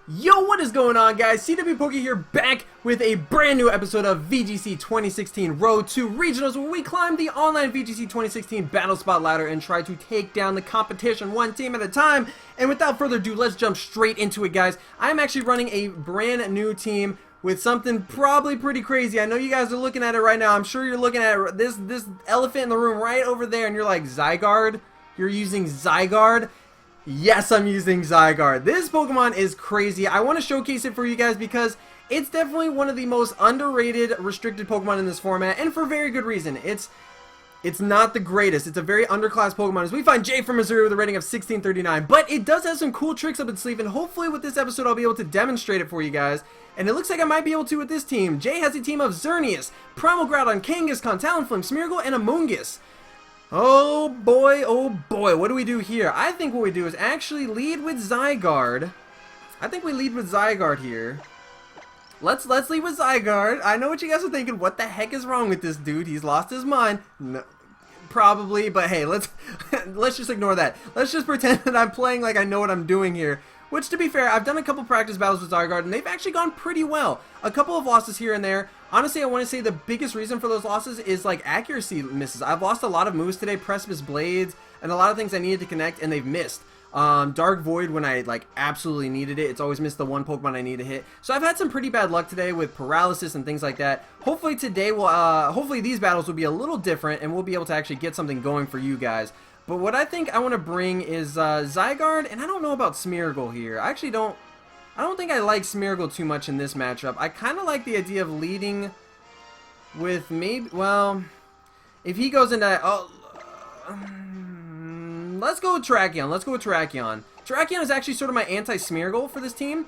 Yo, what is going on, guys? CWpoke here, back with a brand new episode of VGC 2016 Road to Regionals, where we climb the online VGC 2016 Battlespot ladder and try to take down the competition one team at a time. And without further ado, let's jump straight into it, guys. I'm actually running a brand new team with something probably pretty crazy. I know you guys are looking at it right now. I'm sure you're looking at this elephant in the room right over there, and you're like, Zygarde? You're using Zygarde? Yes, I'm using Zygarde. This Pokemon is crazy. I want to showcase it for you guys because it's definitely one of the most underrated restricted Pokemon in this format, and for very good reason. It's not the greatest. It's a very underclassed Pokemon, as we find Jay from Missouri with a rating of 1639, but it does have some cool tricks up its sleeve, and hopefully with this episode I'll be able to demonstrate it for you guys. And it looks like I might be able to with this team. Jay has a team of Xerneas, Primal Groudon, Kangaskhan, Talonflame, Smeargle, and Amoonguss. Oh boy, what do we do here? I think what we do is actually lead with Zygarde. I think we lead with Zygarde here. Let's lead with Zygarde. I know what you guys are thinking. What the heck is wrong with this dude? He's lost his mind. No, probably, but hey, let's just ignore that. Let's just pretend that I'm playing like I know what I'm doing here. Which, to be fair, I've done a couple practice battles with Zygarde, and they've actually gone pretty well. A couple of losses here and there. Honestly, I want to say the biggest reason for those losses is, like, accuracy misses. I've lost a lot of moves today, Precipice Blades, and a lot of things I needed to connect, and they've missed. Dark Void, when I, like, absolutely needed it, it's always missed the one Pokemon I need to hit. So I've had some pretty bad luck today with paralysis and things like that. Hopefully today, hopefully these battles will be a little different, and we'll be able to actually get something going for you guys. But what I think I want to bring is Zygarde, and I don't know about Smeargle here. I actually don't think I like Smeargle too much in this matchup. I kind of like the idea of leading with maybe, well, if he goes into, let's go with Terrakion. Terrakion is actually sort of my anti-Smeargle for this team.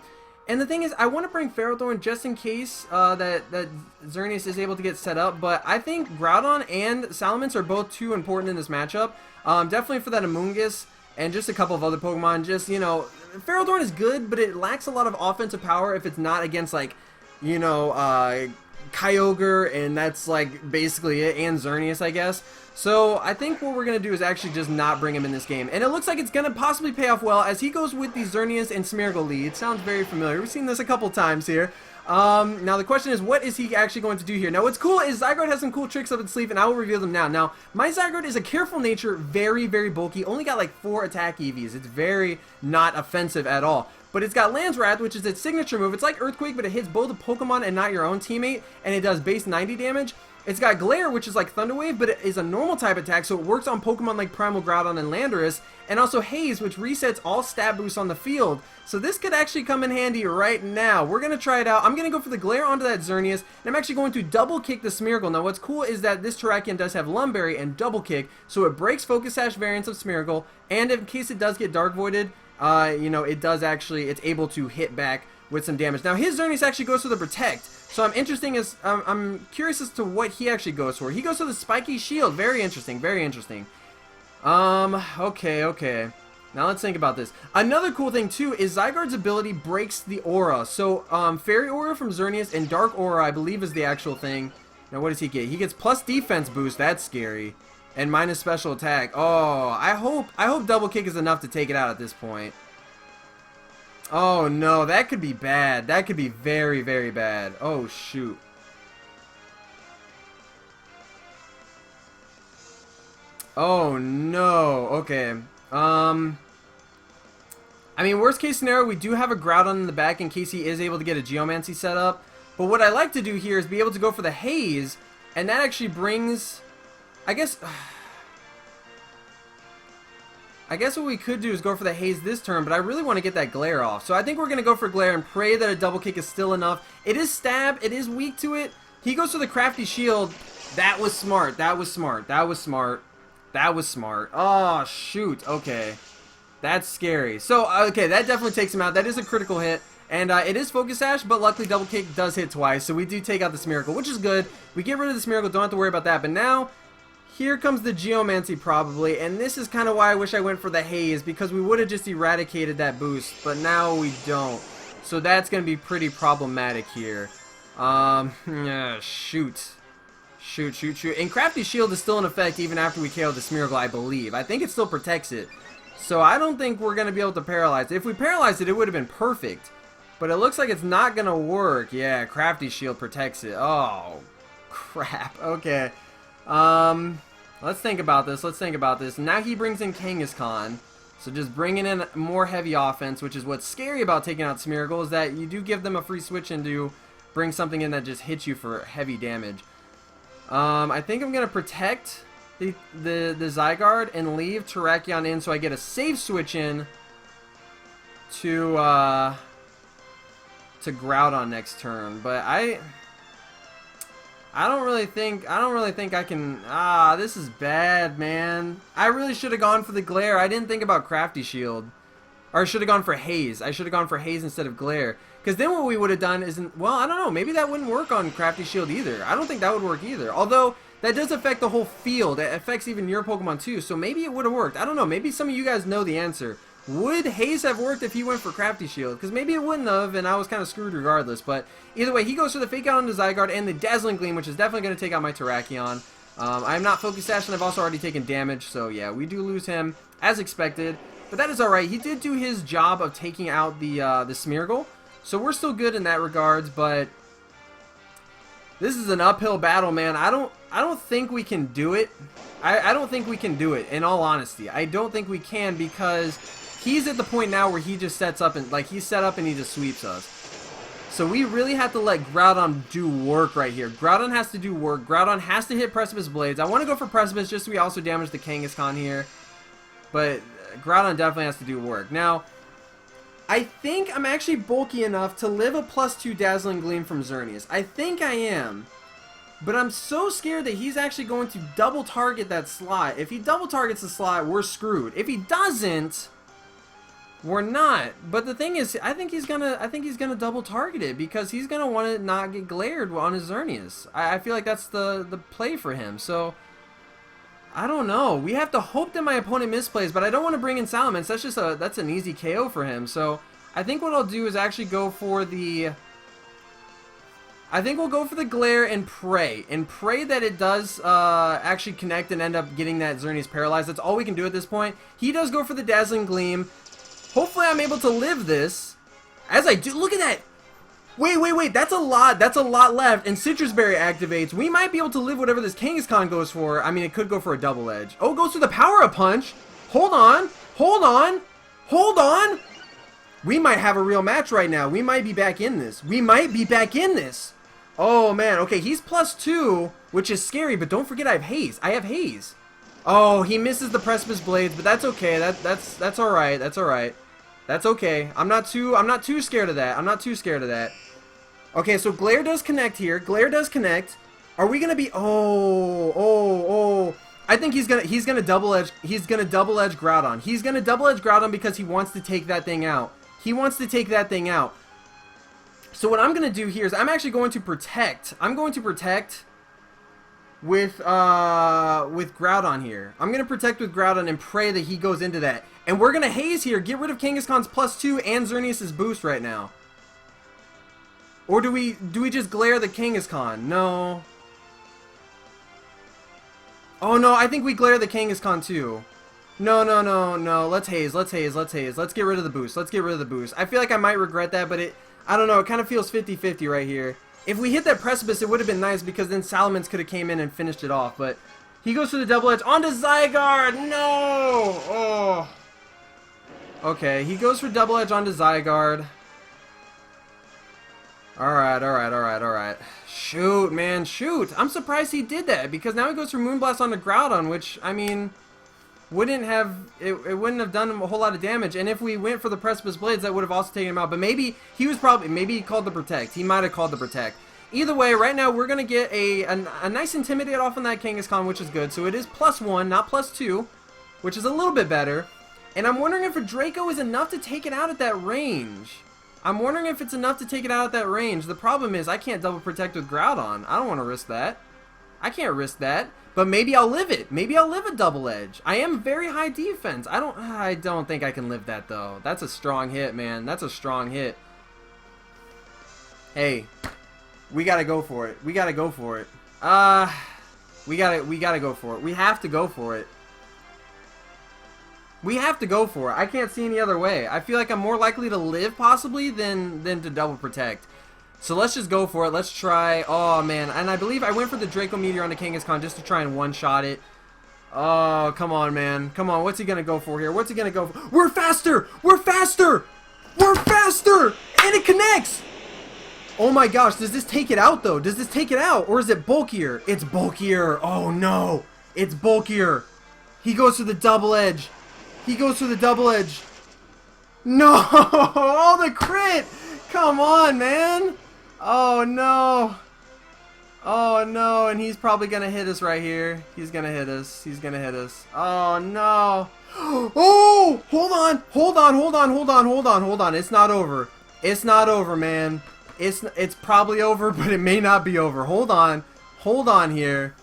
And the thing is, I want to bring Ferrothorn just in case that Xerneas is able to get set up, but I think Groudon and Salamence are both too important in this matchup. Definitely for that Amoonguss and just a couple of other Pokemon. Just, you know, Ferrothorn is good, but it lacks a lot of offensive power if it's not against, like, you know, Kyogre, and that's, like, basically it, and Xerneas, I guess. So I think what we're going to do is actually just not bring him in this game. And it looks like it's going to possibly pay off well as he goes with the Xerneas and Smeargle lead. Sounds very familiar. We've seen this a couple times here. Now the question is, what is he actually going to do here? Now what's cool is Zygarde has some cool tricks up its sleeve, and I will reveal them now. Now, my Zygarde is a careful nature, very, very bulky. Only got like 4 attack EVs. It's very not offensive at all. But it's got Lance Wrath, which is its signature move. It's like Earthquake, but it hits both a Pokemon and not your own teammate, and it does base 90 damage. It's got Glare, which is like Thunder Wave, but it is a normal type attack, so it works on Pokemon like Primal Groudon and Landorus, and also Haze, which resets all stat boosts on the field. So this could actually come in handy right now. We're going to try it out. I'm going to go for the Glare onto that Xerneas, and I'm actually going to double kick the Smeargle. Now what's cool is that this Terrakion does have Lumberry and double kick, so it breaks Focus Sash variants of Smeargle, and in case it does get Dark Voided, you know, it does actually, it's able to hit back with some damage. Now his Xerneas actually goes for the Protect. So I'm curious as to what he actually goes for. He goes for the Spiky Shield. Very interesting, very interesting. Okay. Now let's think about this. Another cool thing too is Zygarde's ability breaks the aura. So Fairy Aura from Xerneas and Dark Aura, I believe, is the actual thing. Now what does he get? He gets plus defense boost. That's scary. And minus special attack. Oh, I hope double kick is enough to take it out at this point. Oh no, that could be bad. That could be very, very bad. Oh shoot. Oh no. Okay. I mean, worst case scenario, we do have a Groudon in the back in case he is able to get a Geomancy set up. But what I like to do here is be able to go for the Haze, and that actually brings, I guess what we could do is go for the Haze this turn, but I really want to get that Glare off. So I think we're going to go for Glare and pray that a double kick is still enough. It is Stab. It is weak to it. He goes for the Crafty Shield. That was smart. That was smart. Oh, shoot. Okay. That's scary. So, okay, that definitely takes him out. That is a critical hit. And it is Focus Sash, but luckily double kick does hit twice. So we do take out the Smeargle, which is good. We get rid of the Smeargle. Don't have to worry about that. But now, here comes the Geomancy probably, and this is kind of why I wish I went for the Haze, because we would have just eradicated that boost, but now we don't. So that's going to be pretty problematic here. Shoot. And Crafty Shield is still in effect even after we KO the Smeargle, I believe. I think it still protects it. So I don't think we're going to be able to paralyze it. If we paralyzed it, it would have been perfect. But it looks like it's not gonna work. Yeah, Crafty Shield protects it. Oh, crap. Okay. Let's think about this. Let's think about this. Now he brings in Kangaskhan. So just bringing in more heavy offense, which is what's scary about taking out Smeargle, is that you do give them a free switch in to bring something in that just hits you for heavy damage. I think I'm going to protect the Zygarde and leave Terrakion in so I get a safe switch in to Groudon next turn. But I don't really think I can. This is bad, man. I really should have gone for the Glare. I didn't think about Crafty Shield. Or I should have gone for Haze. I should have gone for Haze instead of Glare. Because then what we would have done isn't... Well, I don't know. Maybe that wouldn't work on Crafty Shield either. I don't think that would work either. Although, that does affect the whole field. It affects even your Pokemon too. So maybe it would have worked. I don't know. Maybe some of you guys know the answer. Would Haze have worked if he went for Crafty Shield? Because maybe it wouldn't have, and I was kind of screwed regardless. But either way, he goes for the Fake Out on the Zygarde and the Dazzling Gleam, which is definitely going to take out my Terrakion. I'm not Focus Sash, and I've also already taken damage. So yeah, we do lose him, as expected. But that is alright. He did do his job of taking out the Smeargle. So we're still good in that regards, but this is an uphill battle, man. I don't think we can do it. I don't think we can do it, in all honesty. I don't think we can, because he's at the point now where he just sets up and, like, he's set up and he just sweeps us. So we really have to let Groudon do work right here. Groudon has to do work. Groudon has to hit Precipice Blades. I want to go for Precipice just so we also damage the Kangaskhan here. But Groudon definitely has to do work. Now, I think I'm actually bulky enough to live a +2 Dazzling Gleam from Xerneas. I think I am. But I'm so scared that he's actually going to double target that slot. If he double targets the slot, we're screwed. If he doesn't, we're not. But the thing is, I think he's gonna double target it, because he's gonna want to not get glared on his Xerneas. I feel like that's the play for him. So I don't know. We have to hope that my opponent misplays, but I don't want to bring in Salamence. That's an easy KO for him. So I think what I'll do is actually go for the... I think we'll go for the Glare and pray. And pray that it does actually connect and end up getting that Xerneas paralyzed. That's all we can do at this point. He does go for the Dazzling Gleam. Hopefully I'm able to live this. As I do... Look at that! Wait, that's a lot left, and Citrus Berry activates. We might be able to live whatever this Kangaskhan goes for. I mean, it could go for a double edge. Oh, it goes for the Power-Up Punch. Hold on. We might have a real match right now. We might be back in this. Oh, man. Okay, he's +2, which is scary, but don't forget I have Haze. Oh, he misses the Precipice Blades, but that's okay. That's alright. That's okay. I'm not too scared of that. Okay, so Glare does connect here. Are we gonna be... Oh. I think he's gonna double edge Groudon. He's gonna double edge Groudon because he wants to take that thing out. So what I'm gonna do here is I'm actually going to protect. I'm going to protect with Groudon here. I'm gonna protect with Groudon and pray that he goes into that. And we're gonna Haze here, get rid of Kangaskhan's +2 and Xerneas' boost right now. Or do we just Glare the Kangaskhan? No. Oh no, I think we Glare the Kangaskhan too. No. Let's Haze. Let's get rid of the boost. I feel like I might regret that, but I don't know, it kind of feels 50-50 right here. If we hit that Precipice, it would have been nice, because then Salamence could have came in and finished it off, but he goes for the double edge onto Zygarde. No! Oh. Okay, he goes for double edge onto Zygarde. Alright. Shoot, man, shoot. I'm surprised he did that, because now he goes for Moonblast onto Groudon, which, I mean, wouldn't have done him a whole lot of damage. And if we went for the Precipice Blades, that would have also taken him out. But maybe he called the Protect. He might have called the Protect. Either way, right now we're going to get a nice Intimidate off on that Kangaskhan, which is good. So it is +1, not +2, which is a little bit better. And I'm wondering if a Draco is enough to take it out at that range. The problem is I can't double protect with Groudon. I don't want to risk that. I can't risk that. But maybe I'll live it. Maybe I'll live a double edge. I am very high defense. I don't think I can live that though. That's a strong hit, man. That's a strong hit. Hey, we gotta go for it. We gotta go for it. We gotta go for it. We have to go for it. We have to go for it. I can't see any other way. I feel like I'm more likely to live possibly than to double protect. So let's just go for it. Let's try. Oh man, and I believe I went for the Draco Meteor on the Kangaskhan just to try and one-shot it. Oh, come on, man. Come on. What's he gonna go for here? What's he gonna go for? We're faster! We're faster! We're faster! And it connects! Oh my gosh, does this take it out though? Does this take it out? Or is it bulkier? It's bulkier. Oh no. It's bulkier. He goes for the double edge. He goes for the double edge. No! Oh, the crit! Come on, man! Oh no. Oh no, and he's probably gonna hit us right here. He's gonna hit us. He's gonna hit us. Oh no. Oh! Hold on! Hold on, hold on, hold on, hold on, hold on. It's not over. It's not over, man. It's probably over, but it may not be over. Hold on. Hold on here.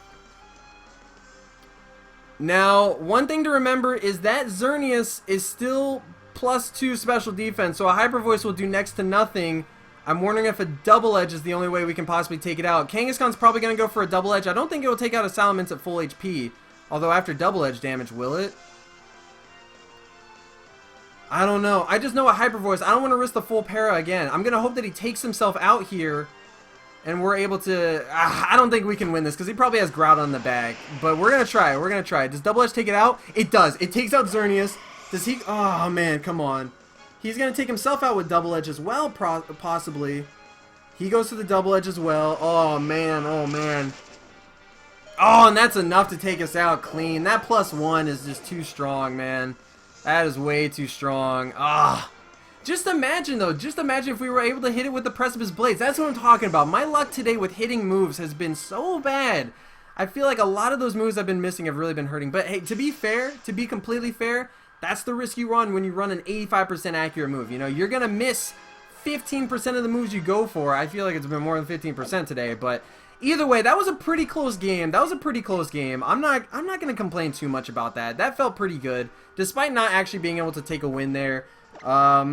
Now, one thing to remember is that Xerneas is still +2 special defense, so a Hyper Voice will do next to nothing. I'm wondering if a double edge is the only way we can possibly take it out. Kangaskhan's probably going to go for a double edge. I don't think it will take out a Salamence at full HP. Although after double edge damage, will it? I don't know. I just know a Hyper Voice. I don't want to risk the full para again. I'm going to hope that he takes himself out here. And we're able to... I don't think we can win this because he probably has Groudon in the bag. But we're going to try. We're going to try. Does double edge take it out? It does. It takes out Xerneas. Does he... Oh, man. Come on. He's going to take himself out with double edge as well, possibly. He goes to the double edge as well. Oh, man. Oh, man. Oh, and that's enough to take us out clean. That +1 is just too strong, man. That is way too strong. Ah. Just imagine, though. Just imagine if we were able to hit it with the Precipice Blades. That's what I'm talking about. My luck today with hitting moves has been so bad. I feel like a lot of those moves I've been missing have really been hurting. But, hey, to be fair, to be completely fair... That's the risk you run when you run an 85% accurate move. You know, you're going to miss 15% of the moves you go for. I feel like it's been more than 15% today, but either way, that was a pretty close game. That was a pretty close game. I'm not going to complain too much about that. That felt pretty good, despite not actually being able to take a win there. I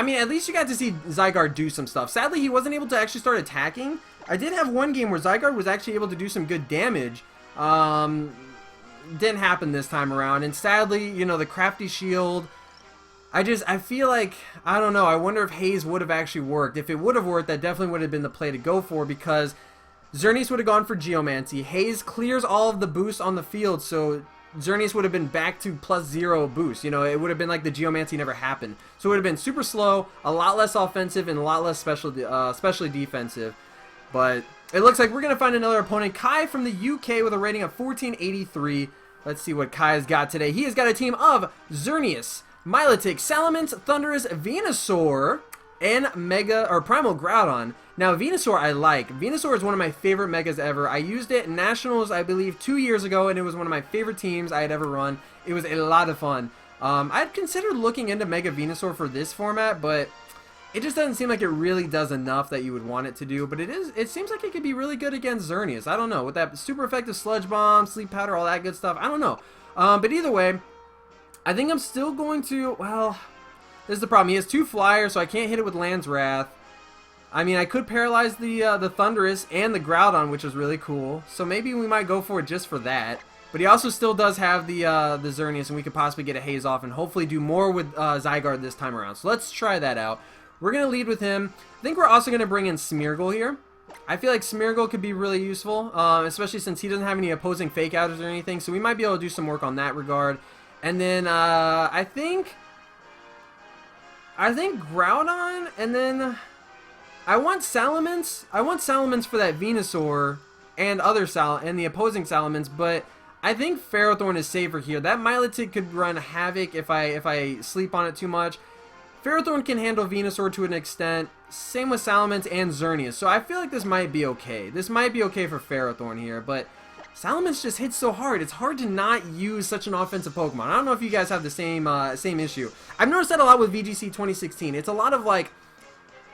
mean, at least you got to see Zygarde do some stuff. Sadly, he wasn't able to actually start attacking. I did have one game where Zygarde was actually able to do some good damage. Didn't happen this time around, and sadly, you know, the crafty shield, I feel like, I don't know, I wonder if Haze would have actually worked. If it would have worked, that definitely would have been the play to go for, because Xerneas would have gone for Geomancy. Haze clears all of the boosts on the field, so Xerneas would have been back to +0 boost. You know, it would have been like the Geomancy never happened. So it would have been super slow, a lot less offensive, and a lot less especially defensive. But it looks like we're going to find another opponent. Kai from the UK with a rating of 1483. Let's see what Kai has got today. He has got a team of Xerneas, Milotic, Salamence, Thundurus, Venusaur, and Primal Groudon. Now, Venusaur I like. Venusaur is one of my favorite Megas ever. I used it in Nationals, I believe, 2 years ago, and it was one of my favorite teams I had ever run. It was a lot of fun. I'd considered looking into Mega Venusaur for this format, but it just doesn't seem like it really does enough that you would want it to do, but it seems like it could be really good against Xerneas. I don't know, with that super effective Sludge Bomb, Sleep Powder, all that good stuff. I don't know. But either way, I think I'm still going to, well, this is the problem. He has 2 flyers, so I can't hit it with Land's Wrath. I mean, I could paralyze the Thundurus and the Groudon, which is really cool. So maybe we might go for it just for that. But he also still does have the Xerneas, and we could possibly get a Haze off and hopefully do more with Zygarde this time around. So let's try that out. We're going to lead with him. I think we're also going to bring in Smeargle here. I feel like Smeargle could be really useful, especially since he doesn't have any opposing fake outers or anything. So we might be able to do some work on that regard. And then I think Groudon, and then I want Salamence. I want Salamence for that Venusaur and and the opposing Salamence, but I think Ferrothorn is safer here. That Milotic could run havoc if I sleep on it too much. Ferrothorn can handle Venusaur to an extent. Same with Salamence and Xerneas. So I feel like this might be okay. This might be okay for Ferrothorn here, but Salamence just hits so hard. It's hard to not use such an offensive Pokemon. I don't know if you guys have the same issue. I've noticed that a lot with VGC 2016. It's a lot of like,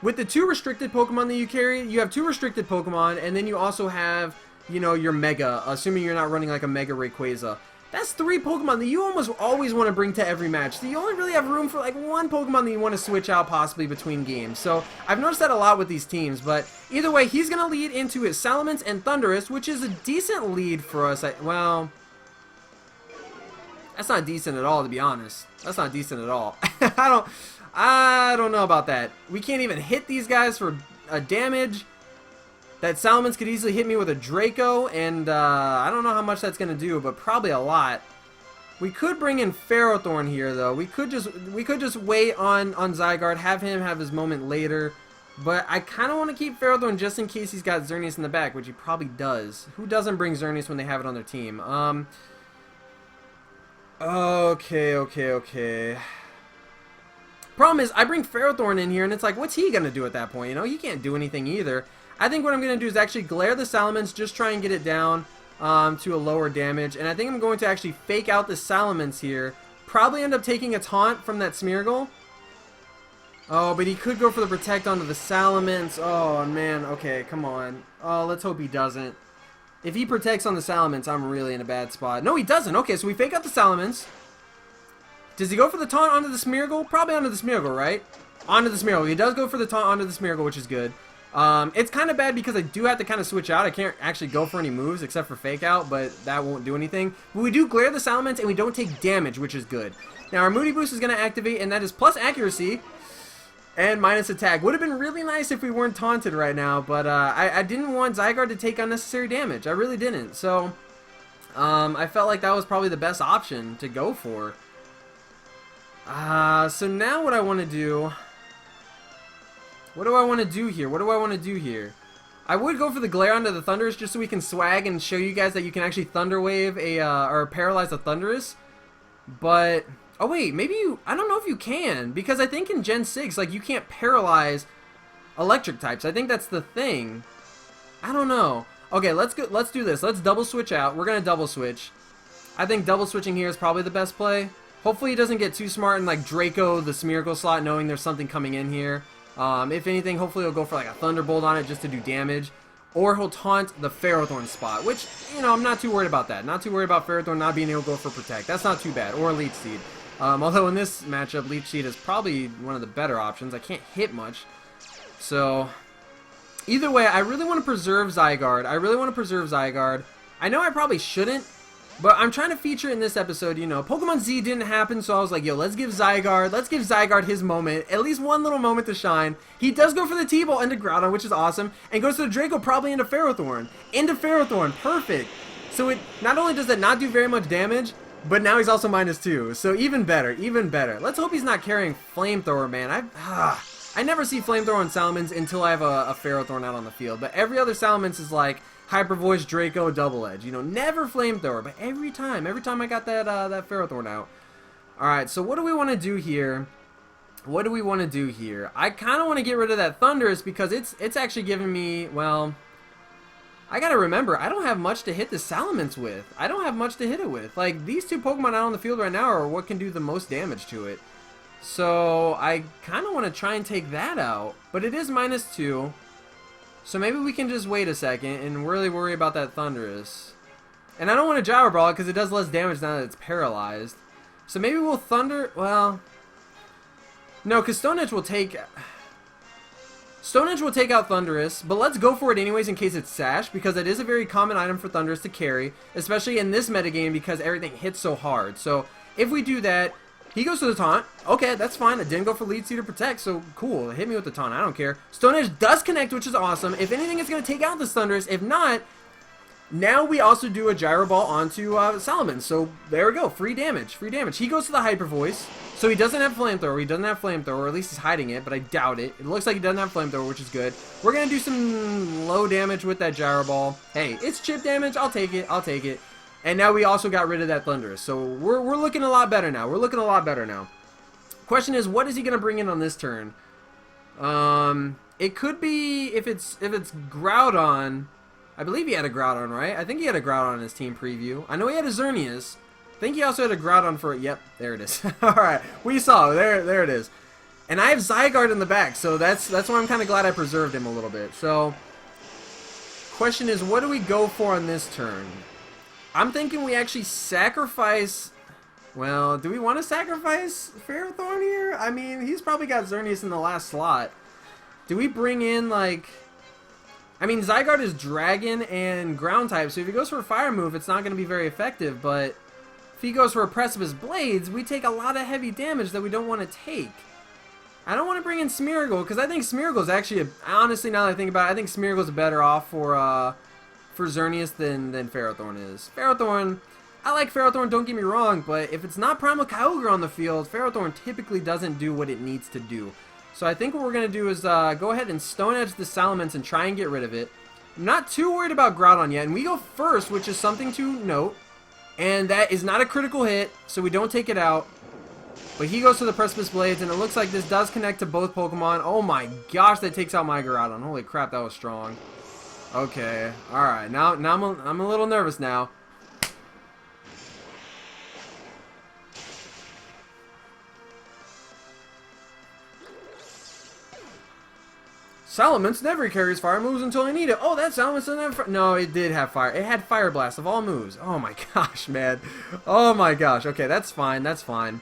with the 2 restricted Pokemon that you carry, you have 2 restricted Pokemon, and then you also have, you know, your Mega, assuming you're not running like a Mega Rayquaza. That's 3 Pokemon that you almost always want to bring to every match. So you only really have room for like 1 Pokemon that you want to switch out possibly between games. So I've noticed that a lot with these teams. But either way, he's going to lead into his Salamence and Thundurus, which is a decent lead for us. That's not decent at all, to be honest. That's not decent at all. I don't know about that. We can't even hit these guys for a damage. That Salamence could easily hit me with a Draco, and I don't know how much that's gonna do, but probably a lot. We could bring in Ferrothorn here, though. We could just wait on Zygarde, have him have his moment later. But I kind of want to keep Ferrothorn just in case he's got Xerneas in the back, which he probably does. Who doesn't bring Xerneas when they have it on their team? Okay. Problem is, I bring Ferrothorn in here, and it's like, what's he going to do at that point? You know, he can't do anything either. I think what I'm going to do is actually glare the Salamence, just try and get it down to a lower damage. And I think I'm going to actually fake out the Salamence here. Probably end up taking a taunt from that Smeargle. Oh, but he could go for the Protect onto the Salamence. Oh, man. Okay, come on. Oh, let's hope he doesn't. If he protects on the Salamence, I'm really in a bad spot. No, he doesn't. Okay, so we fake out the Salamence. Does he go for the taunt onto the Smeargle? Probably onto the Smeargle, right? Onto the Smeargle. He does go for the taunt onto the Smeargle, which is good. It's kind of bad because I do have to kind of switch out. I can't actually go for any moves except for fake out, but that won't do anything. But we do glare the Salamence, and we don't take damage, which is good. Now, our Moody Boost is going to activate, and that is plus accuracy and minus attack. Would have been really nice if we weren't taunted right now, but I didn't want Zygarde to take unnecessary damage. I really didn't. So, I felt like that was probably the best option to go for. So now what I want to do... What do I want to do here? I would go for the glare onto the Thundurus just so we can swag and show you guys that you can actually Thunder Wave or paralyze a Thundurus. But, oh wait, maybe you, I don't know if you can, because I think in Gen 6, like, you can't paralyze electric types. I think that's the thing. I don't know. Okay, let's do this. Let's double switch out. We're going to double switch. I think double switching here is probably the best play. Hopefully he doesn't get too smart and like Draco the Smeargle slot knowing there's something coming in here. If anything, hopefully he'll go for like a Thunderbolt on it just to do damage. Or he'll taunt the Ferrothorn spot, which, you know, I'm not too worried about that. Not too worried about Ferrothorn not being able to go for Protect. That's not too bad. Or Leech Seed. Although in this matchup, Leech Seed is probably one of the better options. I can't hit much. So, either way, I really want to preserve Zygarde. I know I probably shouldn't, but I'm trying to feature in this episode, you know, Pokemon Z didn't happen, so I was like, yo, let's give Zygarde his moment, at least one little moment to shine. He does go for the T-Ball into Groudon, which is awesome, and goes to the Draco probably into Ferrothorn. Perfect. So it not only does that not do very much damage, but now he's also -2, so even better. Let's hope he's not carrying Flamethrower, man. I never see Flamethrower on Salamence until I have a Ferrothorn out on the field, but every other Salamence is like Hyper Voice, Draco, Double Edge. You know, never Flamethrower, but every time I got that Ferrothorn out. Alright, so what do we want to do here? I kind of want to get rid of that Thundurus because it's actually giving me, well, I gotta remember, I don't have much to hit the Salamence with. I don't have much to hit it with. Like, these two Pokemon out on the field right now are what can do the most damage to it. So, I kind of want to try and take that out. But it is -2. So maybe we can just wait a second and really worry about that Thundurus. And I don't want to Gyro Ball because it does less damage now that it's paralyzed. So maybe we'll Thunder... Well... No, because Stone Edge will take out Thundurus, but let's go for it anyways in case it's Sash, because it is a very common item for Thundurus to carry, especially in this metagame because everything hits so hard. So if we do that, he goes to the taunt. Okay, that's fine. I didn't go for Leech Seed or Protect, so cool. Hit me with the taunt. I don't care. Stone Edge does connect, which is awesome. If anything, it's going to take out this Thundurus. If not, now we also do a Gyro Ball onto Salamence. So there we go. Free damage. He goes to the Hyper Voice. So he doesn't have Flamethrower. Or at least he's hiding it, but I doubt it. It looks like he doesn't have Flamethrower, which is good. We're going to do some low damage with that Gyro Ball. Hey, it's chip damage. I'll take it. And now we also got rid of that Thundurus. So we're looking a lot better now. Question is, what is he going to bring in on this turn? It could be, if it's Groudon. I believe he had a Groudon, right? I think he had a Groudon in his team preview. I know he had a Xerneas. I think he also had a Groudon for it. Yep, there it is. Alright, we saw. There it is. And I have Zygarde in the back, so that's why I'm kind of glad I preserved him a little bit. So, question is, what do we go for on this turn? I'm thinking we actually sacrifice... Well, do we want to sacrifice Ferrothorn here? I mean, he's probably got Xerneas in the last slot. Do we bring in, like... I mean, Zygarde is Dragon and Ground type, so if he goes for a Fire move, it's not going to be very effective, but if he goes for a Precipice Blades, we take a lot of heavy damage that we don't want to take. I don't want to bring in Smeargle, because I think Smeargle's actually, honestly, now that I think about it, I think Smeargle's better off for Xerneas than Ferrothorn is. Ferrothorn, I like Ferrothorn, don't get me wrong, but if it's not Primal Kyogre on the field, Ferrothorn typically doesn't do what it needs to do. So I think what we're going to do is go ahead and Stone Edge the Salamence and try and get rid of it. I'm not too worried about Groudon yet, and we go first, which is something to note. And that is not a critical hit, so we don't take it out. But he goes to the Precipice Blades, and it looks like this does connect to both Pokemon. Oh my gosh, that takes out my Groudon. Holy crap, that was strong. Okay, alright, now I'm a little nervous now. Salamence never carries fire moves until I need it. Oh, that Salamence doesn't have fire. No, it did have fire. It had Fire Blast of all moves. Oh my gosh, man. Oh my gosh. Okay, that's fine. That's fine.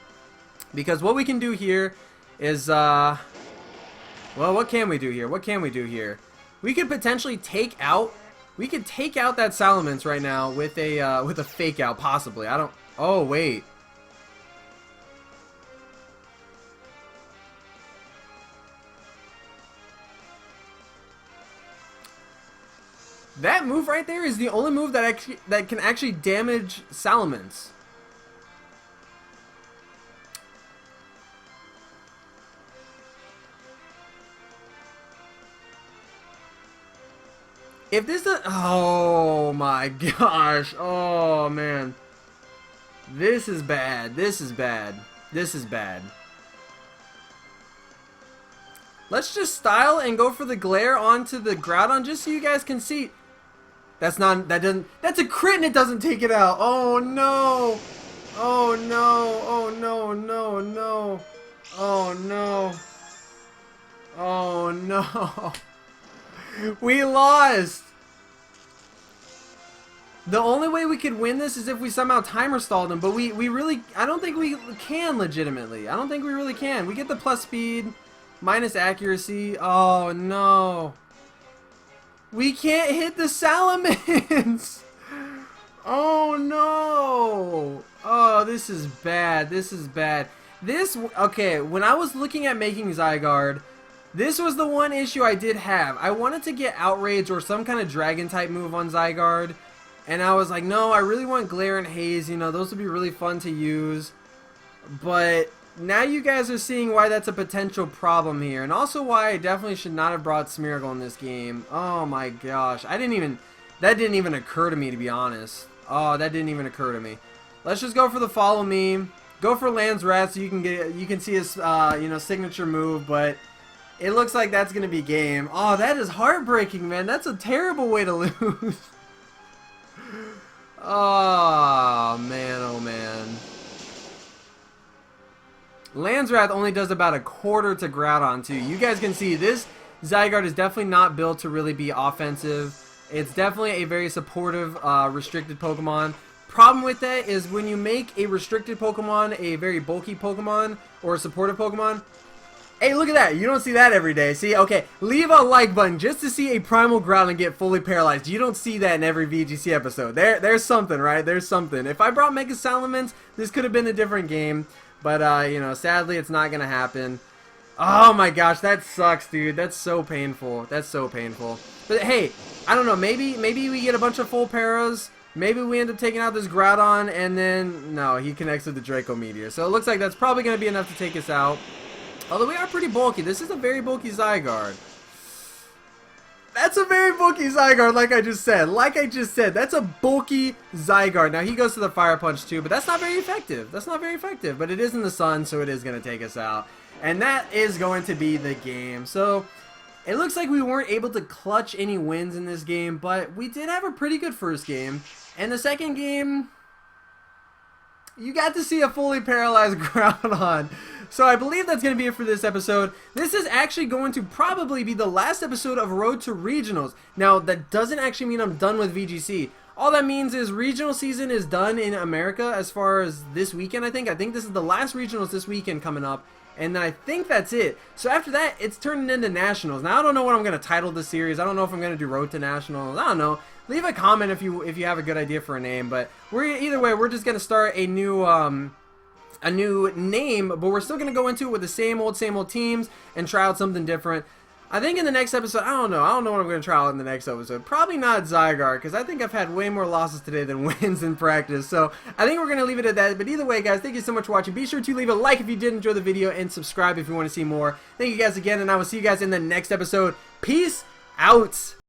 Because what we can do here is, well, what can we do here? What can we do here? We could potentially take out, that Salamence right now with a Fake Out, possibly. I don't, oh, wait. That move right there is the only move that can actually damage Salamence. If this is, oh my gosh, oh man. This is bad, this is bad, this is bad. Let's just style and go for the glare onto the Groudon just so you guys can see. That's a crit and it doesn't take it out. Oh no. Oh no. Oh no, no, no. Oh no. Oh no. We lost. The only way we could win this is if we somehow timer stalled him, but we really, I don't think we can legitimately. I don't think we really can. We get the plus speed, minus accuracy. Oh no. We can't hit the Salamence! Oh no! Oh, this is bad. This is bad. Okay, when I was looking at making Zygarde, this was the one issue I did have. I wanted to get Outrage or some kind of Dragon type move on Zygarde, and I was like, no, I really want Glare and Haze, you know, those would be really fun to use. But now you guys are seeing why that's a potential problem here, and also why I definitely should not have brought Smeargle in this game. Oh my gosh, that didn't even occur to me, to be honest. Oh, that didn't even occur to me. Let's just go for the Follow Me. Go for Landsrat so you can see his you know, signature move, but it looks like that's gonna be game. Oh, that is heartbreaking, man. That's a terrible way to lose. Oh man, oh man. Landsrat only does about a quarter to Groudon too. You guys can see this Zygarde is definitely not built to really be offensive. It's definitely a very supportive, restricted Pokemon. Problem with that is when you make a restricted Pokemon a very bulky Pokemon or a supportive Pokemon. Hey, look at that. You don't see that every day. See, okay, leave a like button just to see a Primal Groudon get fully paralyzed. You don't see that in every VGC episode. There's something, right? There's something. If I brought Mega Salamence, this could have been a different game. But, you know, sadly, it's not going to happen. Oh, my gosh. That sucks, dude. That's so painful. That's so painful. But, hey, I don't know. Maybe we get a bunch of full paras. Maybe we end up taking out this Groudon. And then, no, he connects with the Draco Meteor. So, it looks like that's probably going to be enough to take us out. Although, we are pretty bulky. This is a very bulky Zygarde. That's a very bulky Zygarde, like I just said. Like I just said, that's a bulky Zygarde. Now, he goes to the Fire Punch, too, but that's not very effective. That's not very effective, but it is in the sun, so it is going to take us out. And that is going to be the game. So, it looks like we weren't able to clutch any wins in this game, but we did have a pretty good first game. And the second game, you got to see a fully paralyzed Groudon. So I believe that's going to be it for this episode. This is actually going to probably be the last episode of Road to Regionals. Now, that doesn't actually mean I'm done with VGC. All that means is regional season is done in America as far as this weekend, I think. I think this is the last regionals this weekend coming up. and then I think that's it. So after that, it's turning into Nationals. Now I don't know what I'm going to title this series. I don't know if I'm going to do Road to Nationals. I don't know. Leave a comment if you have a good idea for a name. But either way, we're just going to start a new name, but we're still going to go into it with the same old teams and try out something different. I think in the next episode, I don't know what I'm going to try out in the next episode. Probably not Zygarde, because I think I've had way more losses today than wins in practice. So I think we're going to leave it at that. But either way, guys, thank you so much for watching. Be sure to leave a like if you did enjoy the video and subscribe if you want to see more. Thank you guys again, and I will see you guys in the next episode. Peace out.